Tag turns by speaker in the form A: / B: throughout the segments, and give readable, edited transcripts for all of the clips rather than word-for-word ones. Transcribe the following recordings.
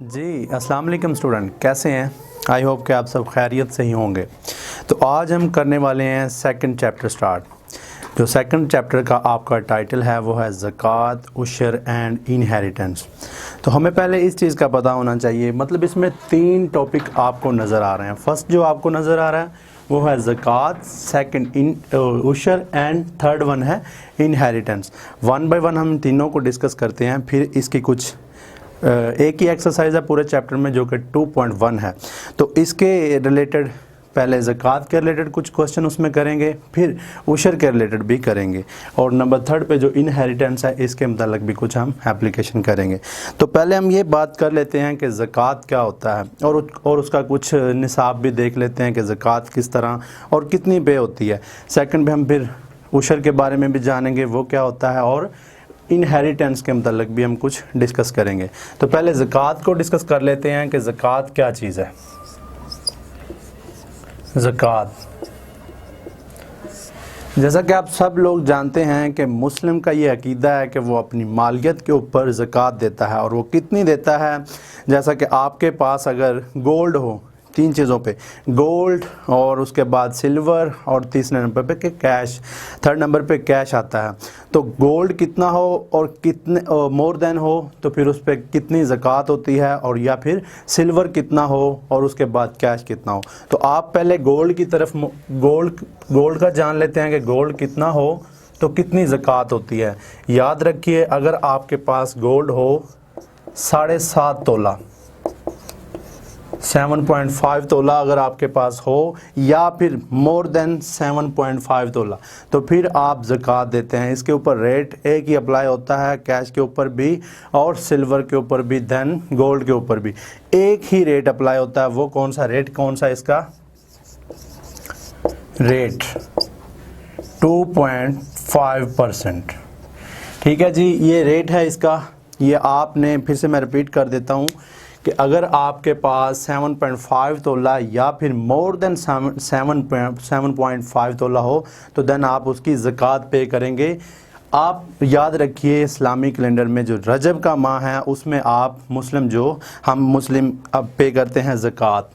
A: जी अस्सलाम वालेकुम स्टूडेंट, कैसे हैं? आई होप कि आप सब खैरियत से ही होंगे। तो आज हम करने वाले हैं सेकंड चैप्टर स्टार्ट। जो सेकंड चैप्टर का आपका टाइटल है वो है ज़कात, उशर एंड इनहेरिटेंस। तो हमें पहले इस चीज़ का पता होना चाहिए, मतलब इसमें 3 टॉपिक आपको नज़र आ रहे हैं। फर्स्ट जो आपको नज़र आ रहा है वो है ज़कात, सेकंड उशर एंड थर्ड वन है इनहेरिटेंस। वन बाय वन हम तीनों को डिस्कस करते हैं, फिर इसकी कुछ एक ही एक्सरसाइज है पूरे चैप्टर में जो कि 2.1 है। तो इसके रिलेटेड पहले ज़कात के रिलेटेड कुछ क्वेश्चन उसमें करेंगे, फिर उशर के रिलेटेड भी करेंगे, और नंबर 3 पे जो इनहेरिटेंस है इसके मतलब भी कुछ हम एप्लीकेशन करेंगे। तो पहले हम ये बात कर लेते हैं कि ज़कात क्या होता है और उसका कुछ निसाब भी देख लेते हैं कि ज़कात किस तरह और कितनी पे होती है। सेकंड पे हम फिर उशर के बारे में भी जानेंगे वो क्या होता है, और इनहेरिटेंस के मतलब भी हम कुछ डिस्कस करेंगे। तो पहले ज़कात को डिस्कस कर लेते हैं कि ज़कात क्या चीज़ है। ज़कात, जैसा कि आप सब लोग जानते हैं कि मुस्लिम का ये अकीदा है कि वो अपनी मालियत के ऊपर ज़कात देता है, और वो कितनी देता है। जैसा कि आपके पास अगर गोल्ड हो, 3 चीज़ों पे, गोल्ड और उसके बाद सिल्वर और तीसरे नंबर पे कैश, थर्ड नंबर पे कैश आता है। तो गोल्ड कितना हो और कितने मोर देन हो तो फिर उस पर कितनी ज़कात होती है, और या फिर सिल्वर कितना हो और उसके बाद कैश कितना हो। तो आप पहले गोल्ड की तरफ गोल्ड का जान लेते हैं कि गोल्ड कितना हो तो कितनी ज़कात होती है। याद रखिए, अगर आपके पास गोल्ड हो 7.5 तोला, 7.5 तोला अगर आपके पास हो, या फिर मोर देन 7.5 तोला, तो फिर आप ज़कात देते हैं। इसके ऊपर रेट एक ही अप्लाई होता है, कैश के ऊपर भी और सिल्वर के ऊपर भी, देन गोल्ड के ऊपर भी एक ही रेट अप्लाई होता है। वो कौन सा रेट, कौन सा इसका रेट? 2.5%। ठीक है जी, ये रेट है इसका। ये आपने, फिर से मैं रिपीट कर देता हूँ कि अगर आपके पास 7.5 तोला या फिर मोर देन 7.5 तोला हो तो देन आप उसकी ज़कात पे करेंगे। आप याद रखिए, इस्लामी कैलेंडर में जो रजब का माह है उसमें आप हम मुस्लिम अब पे करते हैं ज़कात।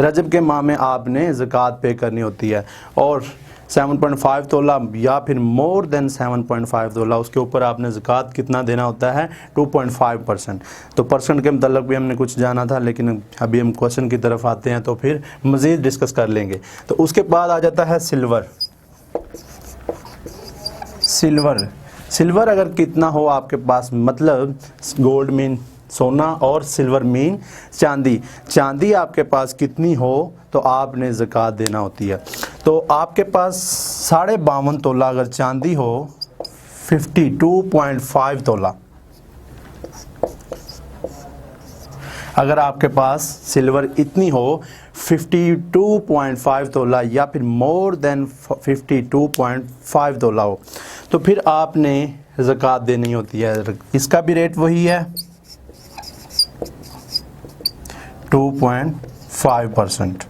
A: रजब के माह में आपने ज़कात पे करनी होती है, और 7.5 तोला या फिर मोर देन 7.5 तोला, उसके ऊपर आपने ज़कात कितना देना होता है? 2.5%। तो परसेंट के मतलब भी हमने कुछ जाना था, लेकिन अभी हम क्वेश्चन की तरफ आते हैं तो फिर मज़ीद डिस्कस कर लेंगे। तो उसके बाद आ जाता है सिल्वर। सिल्वर अगर कितना हो आपके पास, मतलब गोल्ड मीन सोना और सिल्वर मीन चांदी आपके पास कितनी हो तो आपने ज़कात देना होती है। तो आपके पास 52.5 तोला अगर चांदी हो, 52.5 तोला अगर आपके पास सिल्वर इतनी हो 52.5 तोला या फिर मोर देन 52.5 तोला हो, तो फिर आपने ज़कात देनी होती है। इसका भी रेट वही है, 2.5%।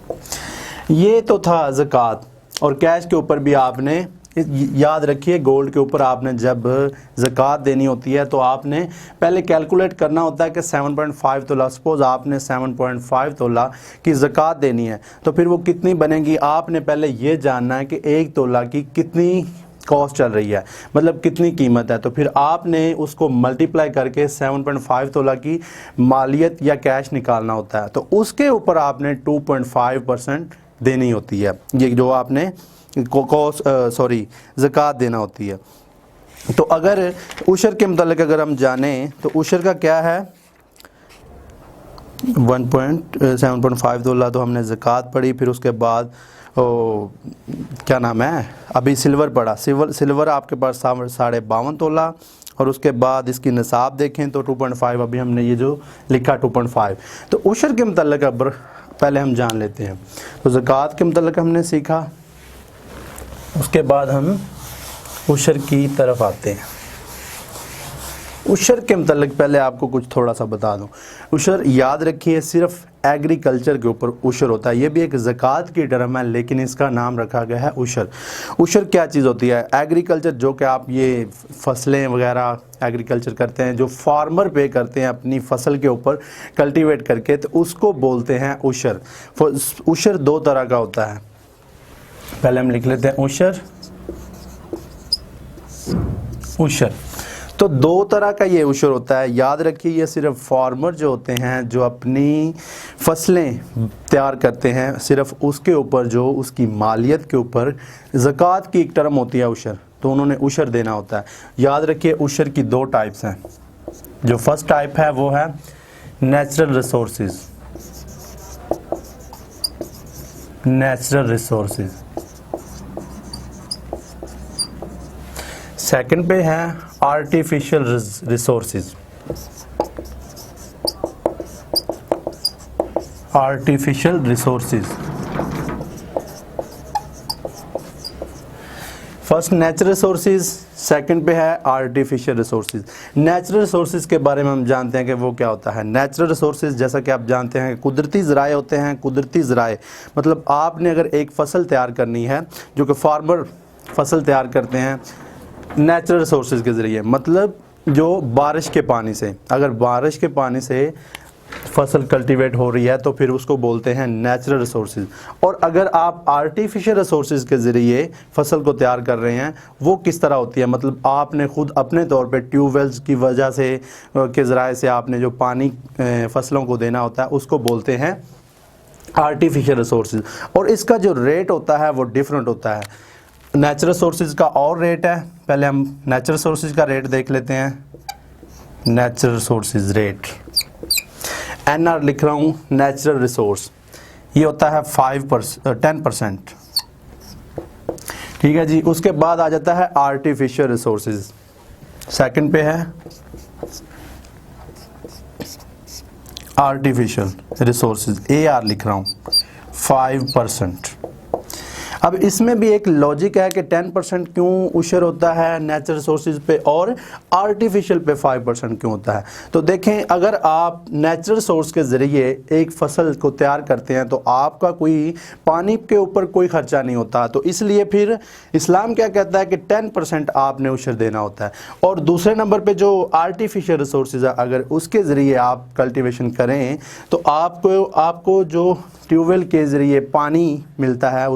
A: ये तो था ज़कात। और कैश के ऊपर भी आपने याद रखिए, गोल्ड के ऊपर आपने जब ज़कात देनी होती है तो आपने पहले कैलकुलेट करना होता है कि 7.5 तोला, सपोज़ आपने 7.5 तोला की ज़कात देनी है तो फिर वो कितनी बनेगी। आपने पहले ये जानना है कि 1 तोला की कितनी कॉस्ट चल रही है, मतलब कितनी कीमत है। तो फिर आपने उसको मल्टीप्लाई करके 7.5 तोला की मालियत या कैश निकालना होता है, तो उसके ऊपर आपने 2.5% देनी होती है। ये जो आपने ज़कात देना होती है। तो अगर उशर के मतलब अगर हम जाने तो उशर का क्या है, 7.5 तोला तो हमने ज़कात पढ़ी। फिर उसके बाद क्या नाम है, अभी सिल्वर पड़ा। सिल्वर आपके पास 52.5 तोला, और उसके बाद इसकी निसाब देखें तो 2.5, अभी हमने ये जो लिखा 2.5। तो उशर के मतलब अब पहले हम जान लेते हैं। तो ज़कात के मतलब हमने सीखा, उसके बाद हम उशर की तरफ आते हैं। उशर के मतलब पहले आपको कुछ थोड़ा सा बता दूं। उशर याद रखिए, सिर्फ एग्रीकल्चर के ऊपर उशर होता है। ये भी एक ज़कात की टर्म है लेकिन इसका नाम रखा गया है उशर। उशर क्या चीज़ होती है? एग्रीकल्चर, जो कि आप ये फसलें वगैरह एग्रीकल्चर करते हैं, जो फार्मर पे करते हैं अपनी फसल के ऊपर कल्टीवेट करके, तो उसको बोलते हैं उशर। उशर दो तरह का होता है। पहले हम लिख लेते हैं उशर। तो दो तरह का ये उशर होता है। याद रखिए, ये सिर्फ फार्मर जो होते हैं, जो अपनी फसलें तैयार करते हैं, सिर्फ उसके ऊपर, जो उसकी मालियत के ऊपर ज़कात की एक टर्म होती है उशर, तो उन्होंने उशर देना होता है। याद रखिए, उशर की दो टाइप्स हैं। जो फर्स्ट टाइप है वो है नेचुरल रिसोर्सेज। सेकंड पे है artificial resources. First natural resources, second पे है आर्टिफिशियल रिसोर्सेज। नेचुरल रिसोर्सेज के बारे में हम जानते हैं कि वो क्या होता है। नेचुरल रिसोर्सेज, जैसा कि आप जानते हैं, कुदरती ज़राए होते हैं। कुदरती ज़राए मतलब आपने अगर एक फ़सल तैयार करनी है, जो कि फार्मर फसल तैयार करते हैं नेचुरल रिसोर्सेज के ज़रिए, मतलब जो बारिश के पानी से, अगर बारिश के पानी से फसल कल्टीवेट हो रही है तो फिर उसको बोलते हैं नेचुरल रिसोर्सेज। और अगर आप आर्टिफिशियल रिसोर्सेज के ज़रिए फसल को तैयार कर रहे हैं, वो किस तरह होती है? मतलब आपने खुद अपने तौर पे ट्यूबवेल्स की वजह से के ज़राए से आपने जो पानी फसलों को देना होता है, उसको बोलते हैं आर्टिफिशियल रिसोर्सेज। और इसका जो रेट होता है वो डिफरेंट होता है। नेचुरल रिसोर्सेज का और रेट है। पहले हम नेचुरल रिसोर्सेज का रेट देख लेते हैं। नेचुरल रिसोर्सेज रेट, NR लिख रहा हूँ, नेचुरल रिसोर्स, ये होता है 10%। ठीक है जी। उसके बाद आ जाता है आर्टिफिशियल रिसोर्सेज, सेकंड पे है आर्टिफिशियल रिसोर्सेज, AR लिख रहा हूँ, 5%। अब इसमें भी एक लॉजिक है कि 10% क्यों उशर होता है नेचुरल रिसोर्सेज पे और आर्टिफिशियल पे 5% क्यों होता है। तो देखें, अगर आप नेचुरल सोर्स के ज़रिए एक फसल को तैयार करते हैं तो आपका कोई पानी के ऊपर कोई ख़र्चा नहीं होता, तो इसलिए फिर इस्लाम क्या कहता है कि 10% आपने उशर देना होता है। और दूसरे नंबर पे जो आर्टिफिशियल रिसोर्सेज है, अगर उसके ज़रिए आप कल्टीवेशन करें तो आपको जो ट्यूबवेल के ज़रिए पानी मिलता है,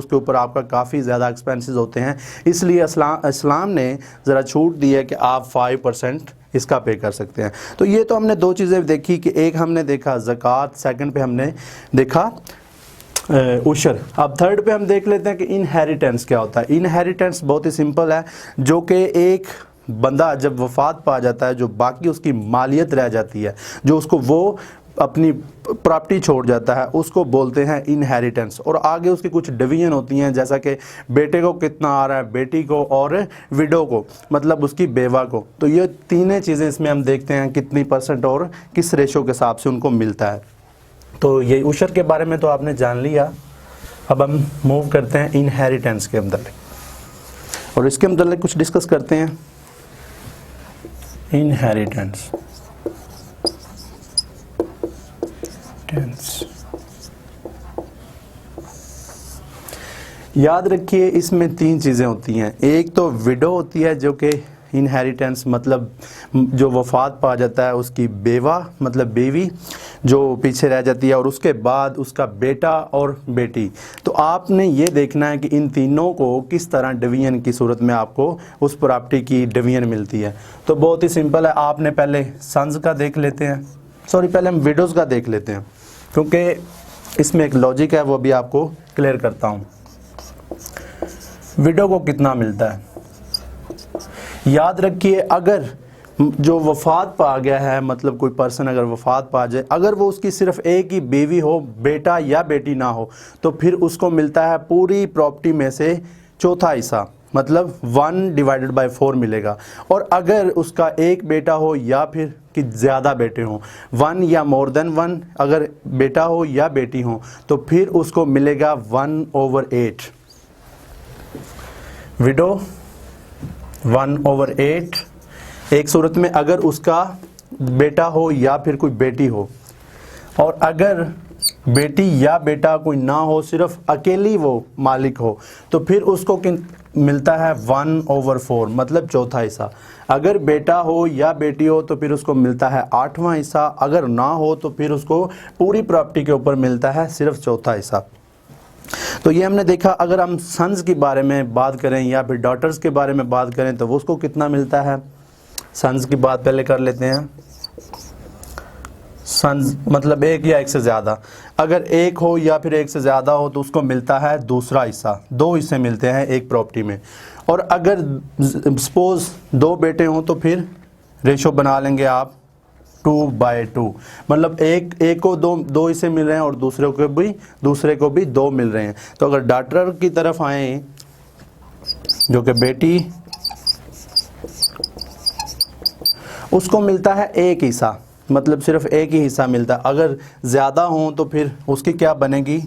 A: उसके ऊपर आपका काफ़ी ज़्यादा एक्सपेंसेस होते हैं। इसलिए इस्लाम ने ज़रा छूट दी है कि आप 5% इसका पे कर सकते हैं। तो ये तो हमने दो चीज़ें देखी कि एक हमने देखा ज़कात, सेकंड पे हमने देखा उशर। अब थर्ड पे हम देख लेते हैं कि इनहेरिटेंस क्या होता है। इनहेरिटेंस बहुत ही सिंपल है, जो कि एक बंदा जब वफ़ात पा जाता है, जो बाकी उसकी मालियत रह जाती है, जो उसको वो अपनी प्रॉपर्टी छोड़ जाता है, उसको बोलते हैं इनहेरिटेंस। और आगे उसकी कुछ डिवीजन होती हैं, जैसा कि बेटे को कितना आ रहा है, बेटी को और विडो को, मतलब उसकी बेवा को। तो ये तीनों चीज़ें इसमें हम देखते हैं कितनी परसेंट और किस रेशो के हिसाब से उनको मिलता है। तो ये उशर के बारे में तो आपने जान लिया। अब हम मूव करते हैं इनहेरिटेंस के अंदर, और इसके अंदर कुछ डिस्कस करते हैं। इनहेरिटेंस, याद रखिए इसमें तीन चीज़ें होती हैं। एक तो विडो होती है, जो कि इनहेरिटेंस मतलब जो वफ़ात पा जाता है उसकी बेवा मतलब बीवी जो पीछे रह जाती है, और उसके बाद उसका बेटा और बेटी। तो आपने ये देखना है कि इन तीनों को किस तरह डिवीजन की सूरत में आपको उस प्रॉपर्टी की डिवीजन मिलती है। तो बहुत ही सिंपल है, आपने पहले सन्स का देख लेते हैं, पहले हम विडोज़ का देख लेते हैं, क्योंकि इसमें एक लॉजिक है, वो भी आपको क्लियर करता हूँ। विडो को कितना मिलता है? याद रखिए, अगर जो वफ़ात पा गया है, मतलब कोई पर्सन अगर वफ़ात पा जाए, अगर वो उसकी सिर्फ एक ही बीवी हो, बेटा या बेटी ना हो, तो फिर उसको मिलता है पूरी प्रॉपर्टी में से चौथा हिस्सा, मतलब 1/4 मिलेगा। और अगर उसका एक बेटा हो या फिर कि ज़्यादा बेटे हों, 1 या मोर देन 1, अगर बेटा हो या बेटी हो, तो फिर उसको मिलेगा 1/8। विडो 1/8 एक सूरत में, अगर उसका बेटा हो या फिर कोई बेटी हो। और अगर बेटी या बेटा कोई ना हो, सिर्फ अकेली वो मालिक हो, तो फिर उसको मिलता है 1/4, मतलब चौथा हिस्सा। अगर बेटा हो या बेटी हो तो फिर उसको मिलता है 8वां हिस्सा। अगर ना हो तो फिर उसको पूरी प्रॉपर्टी के ऊपर मिलता है सिर्फ चौथा हिस्सा। तो ये हमने देखा। अगर हम सन्स के बारे में बात करें या फिर डॉटर्स के बारे में बात करें तो वो उसको कितना मिलता है। सन्स की बात पहले कर लेते हैं। सन्स मतलब एक या एक से ज़्यादा। अगर एक हो या फिर एक से ज़्यादा हो तो उसको मिलता है दूसरा हिस्सा। 2 हिस्से मिलते हैं एक प्रॉपर्टी में। और अगर सपोज 2 बेटे हों तो फिर रेशो बना लेंगे आप 2/2, मतलब एक को दो हिस्से मिल रहे हैं और दूसरे को भी 2 मिल रहे हैं। तो अगर डॉटर की तरफ आए जो कि बेटी, उसको मिलता है एक हिस्सा, मतलब सिर्फ एक ही हिस्सा मिलता है। अगर ज़्यादा हों तो फिर उसकी क्या बनेगी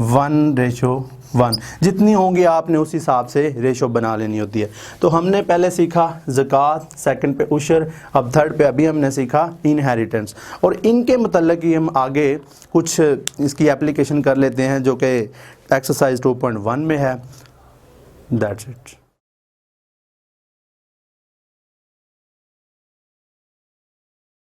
A: 1/1। जितनी होंगी आपने उस हिसाब से रेशो बना लेनी होती है। तो हमने पहले सीखा ज़कात, सेकंड पे उशर, अब थर्ड पे अभी हमने सीखा इनहेरिटेंस। और इनके मतलब ही हम आगे कुछ इसकी एप्लीकेशन कर लेते हैं जो कि एक्सरसाइज 2.1 में है। That's it.